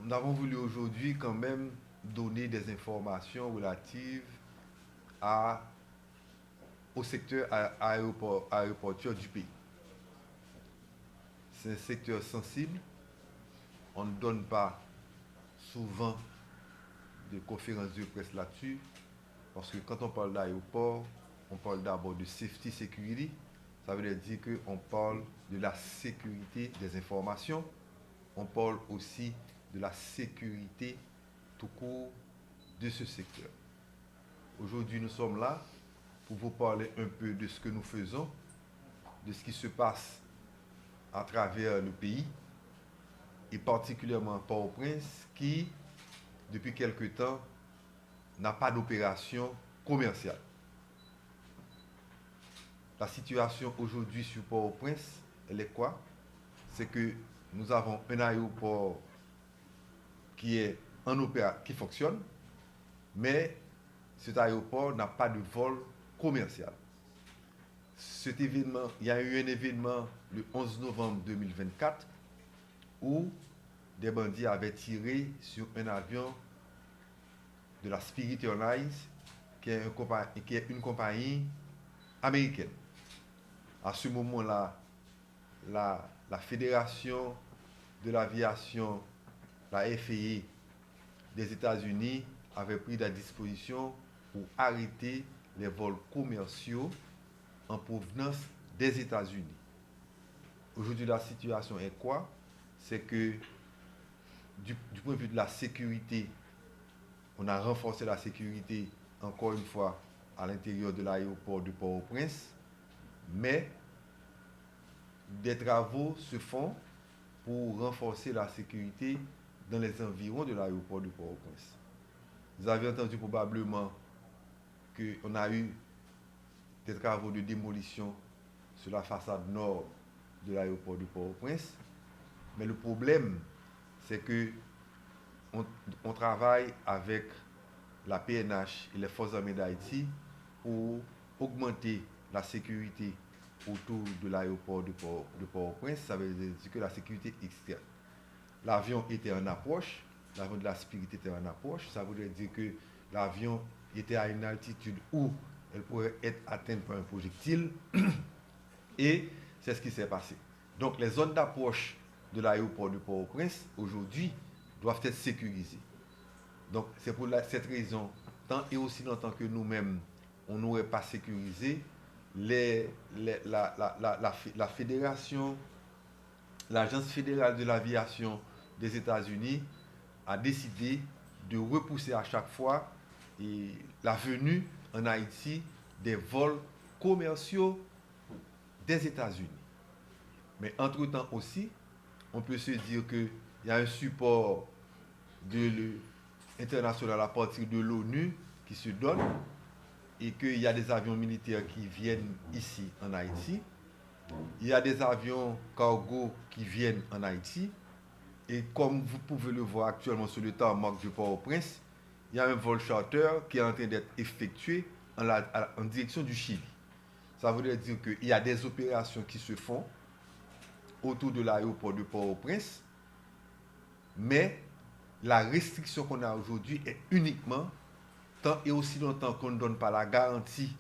nous avons voulu aujourd'hui quand même donner des informations relatives à, au secteur aéroportuaire du pays. C'est un secteur sensible. On ne donne pas souvent de conférences de presse là-dessus, parce que quand on parle d'aéroport, on parle d'abord de safety security. Ça veut dire qu'on parle de la sécurité des informations. On parle aussi de la sécurité tout court de ce secteur. Aujourd'hui, nous sommes là pour vous parler un peu de ce que nous faisons, de ce qui se passe à travers le pays, et particulièrement Port-au-Prince, qui, depuis quelque temps, n'a pas d'opération commerciale. La situation aujourd'hui sur Port-au-Prince, elle est quoi? C'est que nous avons un aéroport qui est qui fonctionne, mais cet aéroport n'a pas de vol commercial. Cet événement, il y a eu un événement le 11 novembre 2024 où des bandits avaient tiré sur un avion de la Spirit Airlines, qui est une compagnie américaine. À ce moment-là, la Fédération de l'aviation, la FAA des États-Unis, avait pris des dispositions pour arrêter les vols commerciaux en provenance des États-Unis. Aujourd'hui, la situation est quoi? C'est que du point de vue de la sécurité, on a renforcé la sécurité encore une fois à l'intérieur de l'aéroport de Port-au-Prince, mais des travaux se font pour renforcer la sécurité dans les environs de l'aéroport de Port-au-Prince. Vous avez entendu probablement qu'on a eu des travaux de démolition sur la façade nord de l'aéroport de Port-au-Prince, mais le problème, c'est que on travaille avec la PNH et les forces armées d'Haïti pour augmenter la sécurité autour de l'aéroport de Port-au-Prince. Ça veut dire que la sécurité externe. L'avion était en approche, l'avion de la Spirit était en approche. Ça voudrait dire que l'avion était à une altitude où elle pourrait être atteinte par un projectile. Et c'est ce qui s'est passé. Donc les zones d'approche de l'aéroport de Port-au-Prince, aujourd'hui, doivent être sécurisées. Donc c'est pour cette raison, tant et aussi longtemps que nous-mêmes, on n'aurait pas sécurisé, la fédération, l'Agence fédérale de l'aviation des États-Unis a décidé de repousser à chaque fois la venue en Haïti des vols commerciaux des États-Unis. Mais entre-temps aussi, on peut se dire qu'il y a un support international à partir de l'ONU qui se donne et qu'il y a des avions militaires qui viennent ici en Haïti. Il y a des avions cargo qui viennent en Haïti. Et comme vous pouvez le voir actuellement sur le tarmac de Port-au-Prince, il y a un vol charter qui est en train d'être effectué en direction du Chili. Ça veut dire qu'il y a des opérations qui se font autour de l'aéroport de Port-au-Prince, mais la restriction qu'on a aujourd'hui est uniquement, tant et aussi longtemps qu'on ne donne pas la garantie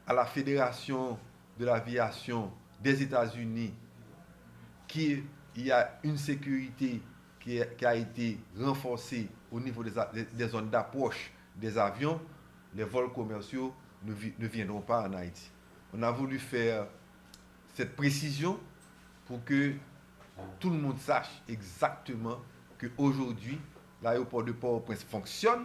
à la Fédération de l'aviation des États-Unis qu'il y a une sécurité qui a été renforcée au niveau des zones d'approche des avions, les vols commerciaux ne viendront pas en Haïti. On a voulu faire cette précision pour que tout le monde sache exactement qu'aujourd'hui, l'aéroport de Port-au-Prince fonctionne,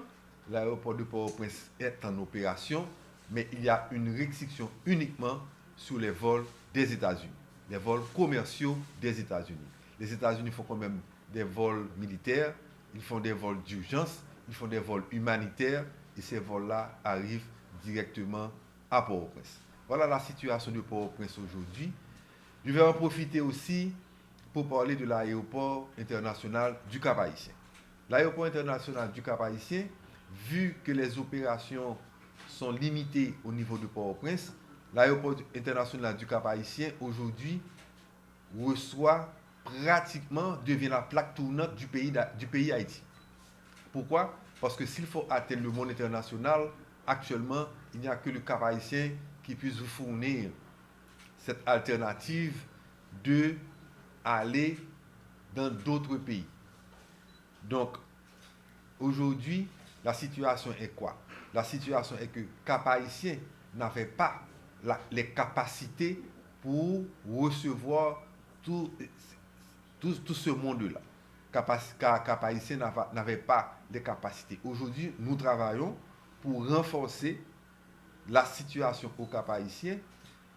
l'aéroport de Port-au-Prince est en opération, mais il y a une restriction uniquement sur les vols des États-Unis, les vols commerciaux des États-Unis. Les États-Unis font quand même des vols militaires, ils font des vols d'urgence, ils font des vols humanitaires, et ces vols-là arrivent directement à Port-au-Prince. Voilà la situation de Port-au-Prince aujourd'hui. Je vais en profiter aussi pour parler de l'aéroport international du Cap-Haïtien. L'aéroport international du Cap-Haïtien, vu que les opérations sont limitées au niveau de Port-au-Prince, l'aéroport international du Cap-Haïtien aujourd'hui reçoit pratiquement devient la plaque tournante du pays Haïti. Pourquoi? Parce que s'il faut atteindre le monde international, actuellement, il n'y a que le Cap haïtien qui puisse vous fournir cette alternative de aller dans d'autres pays. Donc, aujourd'hui, la situation est quoi? La situation est que Cap haïtien n'avait pas les capacités pour recevoir tout ce monde-là. Cap haïtien n'avait pas les capacités. Aujourd'hui, nous travaillons pour renforcer la situation au Cap haïtien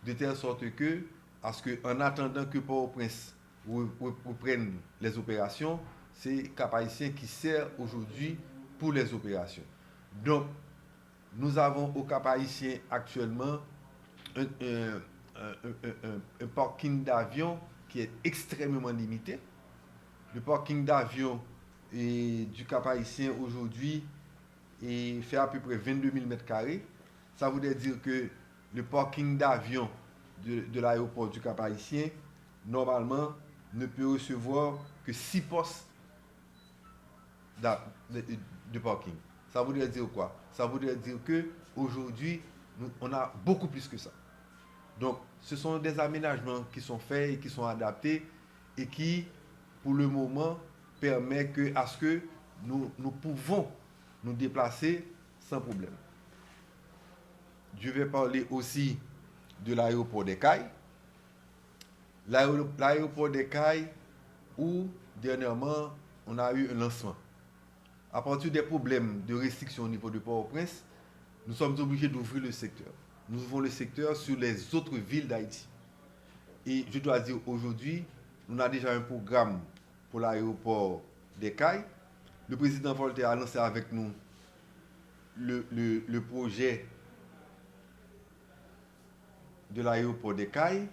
de telle sorte que, en attendant que Port-au-Prince reprenne les opérations, c'est Cap haïtien qui sert aujourd'hui pour les opérations. Donc, nous avons au Cap haïtien actuellement un parking d'avion qui est extrêmement limité. Le parking d'avion du Cap haïtien aujourd'hui fait à peu près 22 000 m². Ça voudrait dire que le parking d'avion de l'aéroport du Cap haïtien, normalement, ne peut recevoir que 6 postes de parking. Ça voudrait dire quoi? Ça voudrait dire qu'aujourd'hui, on a beaucoup plus que ça. Donc, ce sont des aménagements qui sont faits et qui sont adaptés et qui, pour le moment, permettent à ce que nous pouvons nous déplacer sans problème. Je vais parler aussi de l'aéroport des Cayes. L'aéroport des Cayes où, dernièrement, on a eu un lancement. À partir des problèmes de restriction au niveau de Port-au-Prince, nous sommes obligés d'ouvrir le secteur. Nous ouvrons le secteur sur les autres villes d'Haïti. Et je dois dire aujourd'hui, on a déjà un programme pour l'aéroport des Cayes. Le président Voltaire a lancé avec nous le projet de l'aéroport des Cayes.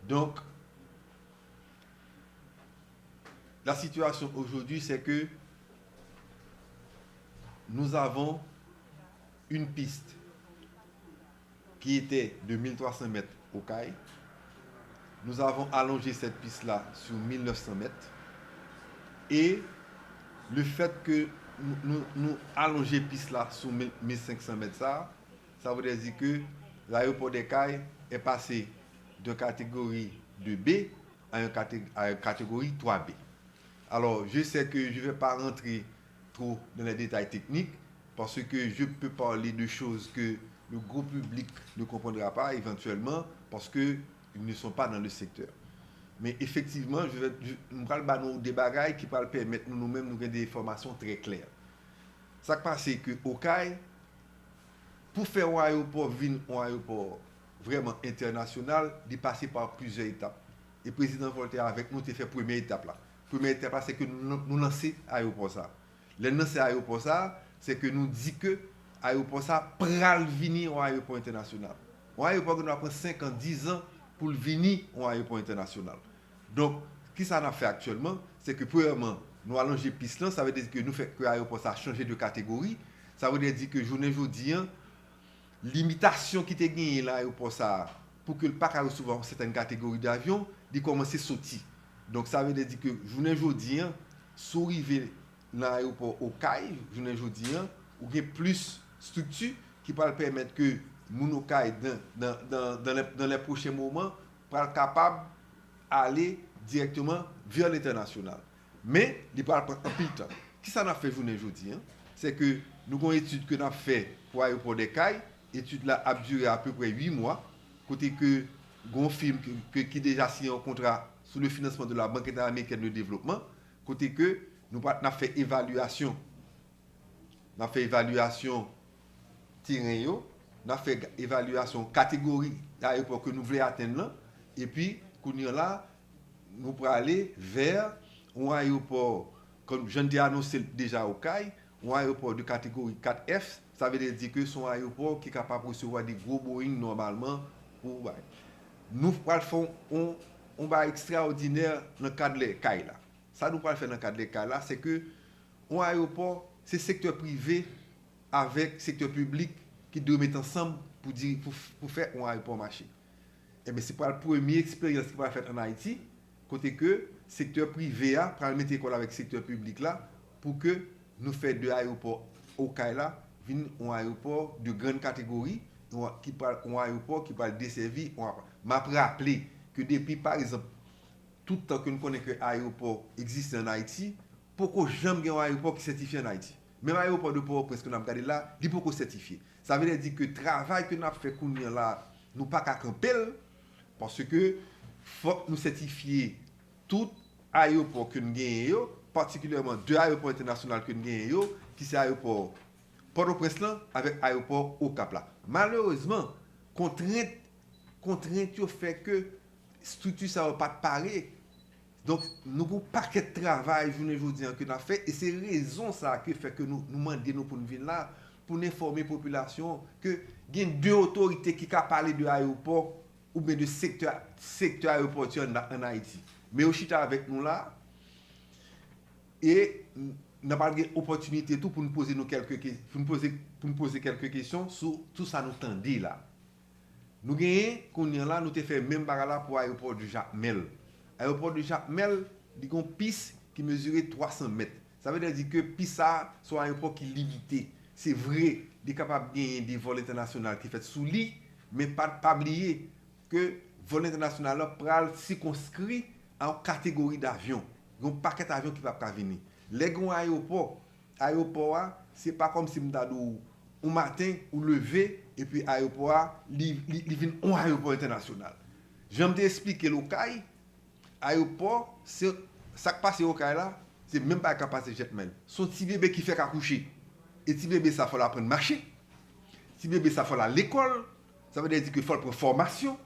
Donc, la situation aujourd'hui, c'est que nous avons une piste qui était de 1300 mètres au Cayes. Nous avons allongé cette piste-là sur 1900 mètres. Et le fait que nous allongeons la piste-là sur 1500 mètres, ça veut dire que l'aéroport des Cayes est passé de catégorie 2B à une catégorie 3B. Alors, je sais que je ne vais pas rentrer trop dans les détails techniques parce que je peux parler de choses que le gros public ne comprendra pas éventuellement parce qu'ils ne sont pas dans le secteur. Mais effectivement, je vais des bagailles qui vont permettre nous-mêmes de avoir des informations très claires. Ça qui passe, c'est qu'au Cayes, pour faire un aéroport vraiment international, il passe par plusieurs étapes. Et le président Voltaire avec nous, a fait la première étape là. La première étape, c'est que nous lançons l'aéroport ça. Le lancer l'aéroport ça, c'est que nous disons que l'aéroport ça pral venir un aéroport international. Un aéroport qui nous prend 5 ans, 10 ans pour venir un aéroport international. Donc, ce que ça a fait actuellement, c'est que premièrement, nous allongeons la piste là, ça veut dire que nous faisons que l'aéroport ça a changé de catégorie. Ça veut dire que journée aujourd'hui, limitation qui était gagnée l'aéroport ça pour que le parc a recevoir certaines catégories d'avions, il commence à sortir. Donc ça veut dire que journée aujourd'hui, si arriver dans l'aéroport au Cayes, journée aujourd'hui, ou il y a plus de structures qui peuvent permettre que mon Cayes dans les prochains moments pour être capable d'aller directement vers l'international. Mais il va prendre un peu de temps. Qui ça a fait journée aujourd'hui? C'est que nous avons une étude que nous avons fait pour l'aéroport des Cayes. L'étude là a duré à peu près 8 mois. Côté que un film qui déjà signé un contrat sous le financement de la Banque interaméricaine de développement. Côté que nous avons fait évaluation. Nous avons fait évaluation terrain, nous avons fait évaluation catégorie d'aéroport que nous voulons atteindre là. Et puis, là, nous pourrons aller vers un aéroport, comme je l'ai annoncé déjà au Cayes, un aéroport de catégorie 4F. Ça veut dire que c'est un aéroport qui est capable de recevoir des gros Boeing normalement. Nous faisons un bail extraordinaire dans le cadre des Cayes. Ça nous faire dans le cadre des Cayes, c'est que un aéroport, c'est le secteur privé avec le secteur public qui doit mettre ensemble pour faire un aéroport marché. Et bien, c'est pas la première expérience qui va faire en Haïti. côté que secteur privé a pour mettre école avec secteur public là pour que nous fassions de aéroport au Kaila un aéroport de grande catégorie un aéroport qui va desservir m'a rappelé que depuis par exemple tout le temps que nous connaissons que l'aéroport existe en Haïti, pourquoi jamais un aéroport qui est certifié en Haïti. Même l'aéroport de Port-au-Prince que nous avons regardé là, il n'est pas certifié. Ça veut dire que le travail que nous avons fait là, nous pas qu'à camper parce que faut nous certifier tout aéroport que nous gagnons, particulièrement deux aéroports internationaux que nous gagnons, qui sont l'aéroport Port-au-Prince avec l'aéroport au Cap là. Malheureusement, contrainte fait que structure ça va pas pareil. Donc nous avons un paquet de travail journée aujourd'hui que nous avons fait et c'est raison ça qui fait que nous demandons pour nous venir là pour informer la population que il y a deux autorités qui ont parlé de l'aéroport ou bien de secteur aéroportuaire en Haïti. Mais au chita avec nous là et nous avons pas l'opportunité tout pour nous poser quelques questions sur tout ça nous tendit là. Nous gagnons là nous te fait même bagarre pour l'aéroport de Jacmel. L'aéroport de Jacmel, il y a une piste qui mesurait 300 mètres. Ça veut dire que piste ça c'est un aéroport qui est limité. C'est vrai, il est capable de gagner des vols internationaux qui fait sous lit, mais pas oublier que vol international pral circonscrit en catégorie d'avions. Il y a un paquet d'avions qui va pas venir. Les grands aéroports, c'est pas comme si nous un matin ou lever et puis aéroport il vient un aéroport international. J'aime t'expliquer le cas. Aéroport, c'est ça qui passe au cas là, c'est même pas capacité jetman. Son petit bébé qui fait accoucher. Et petit bébé ça faut l'apprendre à marcher. Petit bébé ça faut aller à l'école. Ça veut dire qu'il faut prendre formation.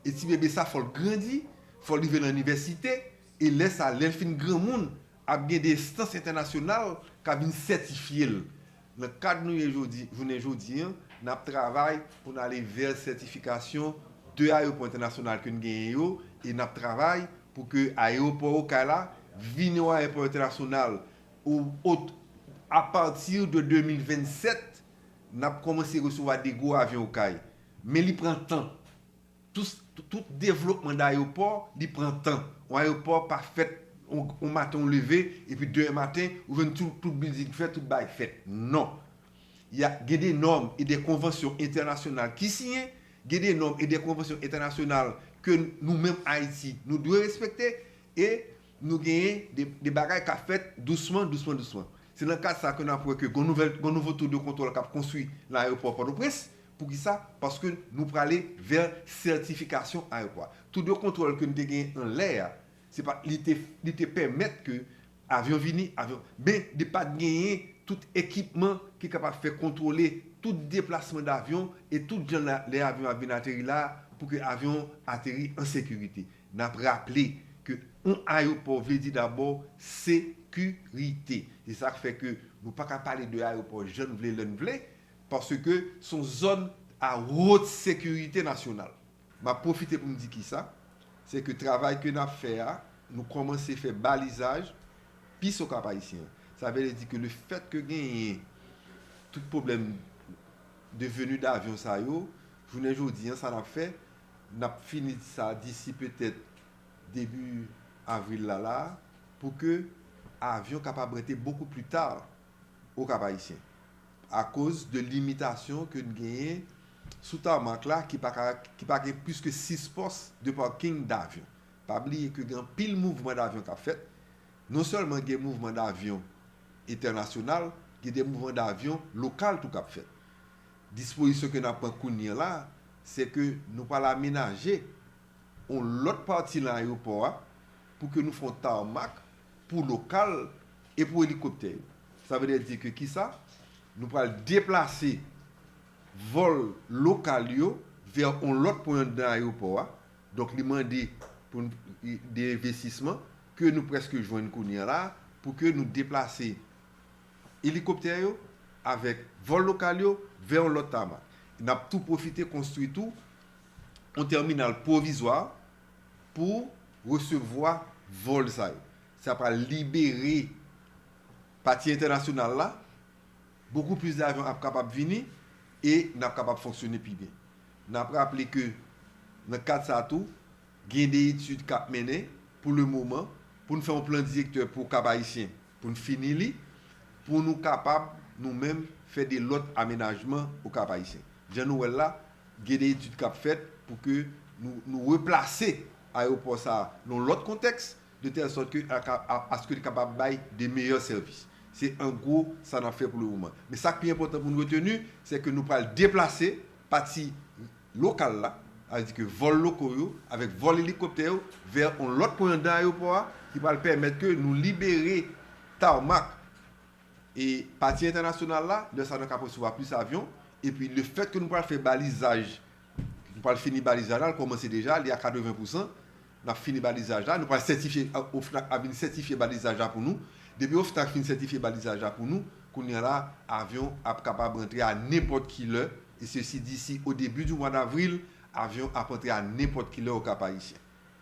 Et petit bébé ça faut grandir, faut arriver à l'université et laisse à l'elfin grand monde a bien des instances internationales qui viennent certifier. Dans le cadre de nous aujourd'hui, nous travaillons pour aller vers la certification de l'aéroport international que nous gagnons et nous travaillons pour que l'aéroport au Kala vienne au aéroport international à partir de 2027, nous avons commencé à recevoir des gros avions au Kala. Mais il prend temps. Tout développement d'aéroport, il prend temps. Un aéroport pas fait on matin on levé et puis demain matin on vient tout building fait tout bail fait. Non. Il y a des normes et des conventions internationales qui signent, il y a des normes et des conventions internationales que nous-mêmes Haïti nous devons respecter et nous gagnons des bagages qu'a fait doucement. C'est dans le cas de ça que nous avons que un nouveau tour de contrôle qui a construit l'aéroport Port-au-Prince. Pour qui ça? Parce que nous allons aller vers certification aéroport. Tout de contrôle que nous avons en l'air, c'est pas il te permettre que avion vini avion mais de pas gagner tout équipement qui est capable de faire contrôler tout déplacement d'avion et tout les avions à venir atterrir là pour que l'avion atterrit en sécurité. N'a rappelé que un aéroport veut dire d'abord sécurité. Et ça fait que nous pas qu'à parler de aéroport jeune vle parce que son zone à haute sécurité nationale. M'a profiter pour me dire qui ça. C'est que le travail que nous avons fait, nous commençons à faire balisage, puis au Cap Haïtien. Ça veut dire que le fait que gagne tout problème de venue d'avion, ça y est, aujourd'hui, ça n'a fait, nous avons fini ça d'ici peut-être début avril là, pour que l'avion capable d'être beaucoup plus tard au Cap Haïtien. À cause de limitations que nous gagnons sous tarmac là qui pas plus que 6 postes de parking d'avion. Pas oublier que grand pile mouvement d'avion qu'a fait. Non seulement des mouvements d'avion international, il y a des mouvements d'avion local tout qu'a fait. Disposition que n'a pas connait là, c'est que nous pas l'aménager on l'autre partie de l'aéroport pour que nous fassions tarmac pour local et pour hélicoptère. Ça veut dire que qui ça? Nous allons déplacer vol local vers un autre point de l'aéroport. Donc, il demande pour des investissements que nous presque joignons là pour que nous déplacer hélicoptère avec vol local vers l'autre tarmac. Nous avons tout profité, construit tout un terminal provisoire pour recevoir vol ça. Ça va libérer partie internationale là. Beaucoup plus d'avions sont capables de venir et sont capables de fonctionner plus bien. Nous avons rappelé que dans le cadre de ça, il y a des études qui sont menées pour le moment, pour nous faire un plan directeur pour Cap Haïtien, pour nous finir, pour nous capables nous-mêmes faire des lots aménagements au Cap Haïtien. Jean-Noël là, il y a des études qui sont faites pour que nous replacer l'aéroport ça dans l'autre contexte, de telle sorte que à ce que nous capable de des meilleurs services. C'est un gros, ça n'a fait pour le moment. Mais ça qui est important pour nous retenir, c'est que nous pouvons déplacer partie locale là, c'est-à-dire que vol locaux avec vol hélicoptère vers un autre point d'aéroport qui va permettre que nous libérer tarmac et partie internationale là, de ça nous capable recevoir plus d'avions et puis le fait que nous pouvons faire balisage, nous pouvons finir balisage là, commencer déjà, il y a 80%, nous avons fini balisage là, nous pouvons certifier certifier balisage là pour nous. Depuis au FNAC fin certifié balisage là pour nous, qu'on y a là avion capable de rentrer à n'importe quelle heure et ceci d'ici au début du mois d'avril, avion à rentrer à n'importe quelle heure au Cap Haïtien.